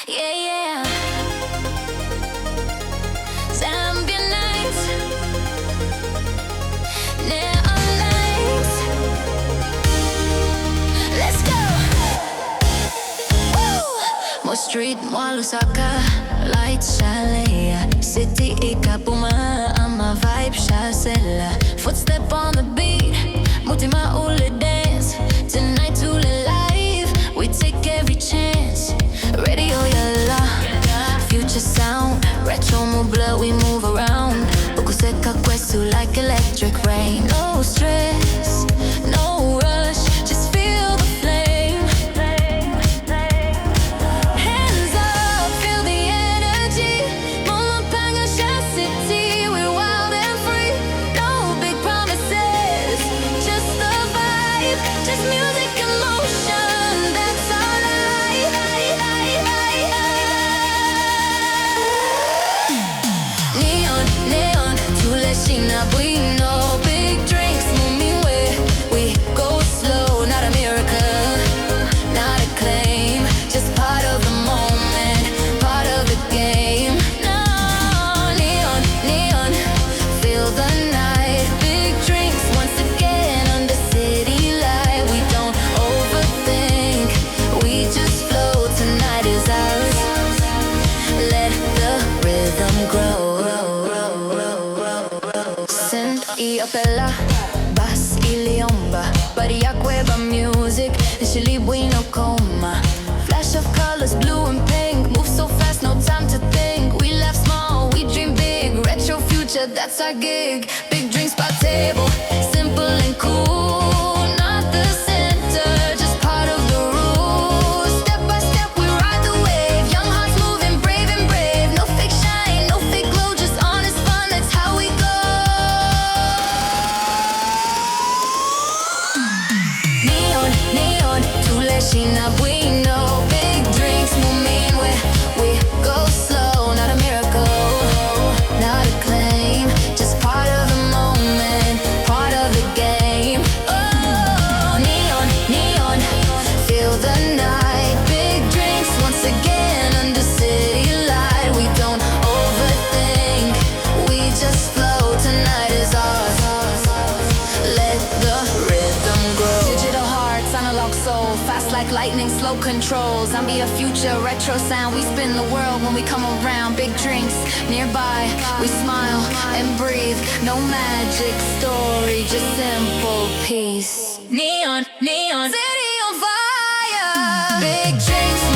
Yeah, yeah. Zambian nights, neon lights. Let's go. Woo! Mo street, mo Lusaka, lights chalet. City ikapuma, ama vibe shasela. Footstep on the beat, mutima ule dance. Tonight ule live, we take every chance. Radio yalla, future sound. Retro move blood, we move around. Ukuseka kwesu like electric rain. No stress, no rush, just feel the flame. Hands up, feel the energy. Mama panga city, we're wild and free. No big promises, just the vibe, just music and motion. That's our life. Neon, neon, tuleshina bwino. Big drinks, mumi we go slow. Not a miracle, not a claim. Just part of the moment, part of the game. No, neon, neon, feel the night. Big drinks once again under city light. We don't overthink, we just flow. Tonight is ours. Let the rhythm grow. Send y apela, bass iliomba. Bariya cueva music, initially bueno coma. Flash of colors, blue and pink. Move so fast, no time to think. We laugh small, we dream big. Retro future, that's our gig. Big drinks by table, simple and cool. Not the center, just part of the rules. Step by step, we ride the wave. Young hearts moving, brave and brave. No fake shine, no fake glow, just honest fun. That's how we go. Neon, neon, tuleshina bwino. Big drinks, mumin we go slow. Not a miracle, not a claim. Just part of the moment, part of the game. Oh, neon, neon, feel the night. Big drinks once again under city light. We don't overthink, we just flow. Tonight is ours. Let the rhythm grow. Digital hearts, analog soul, fast like lightning, slow control. Zambia future, retro sound. We spin the world when we come around. Big drinks nearby, we smile and breathe. No magic story, just simple peace. Neon, neon, city on fire. Big drinks.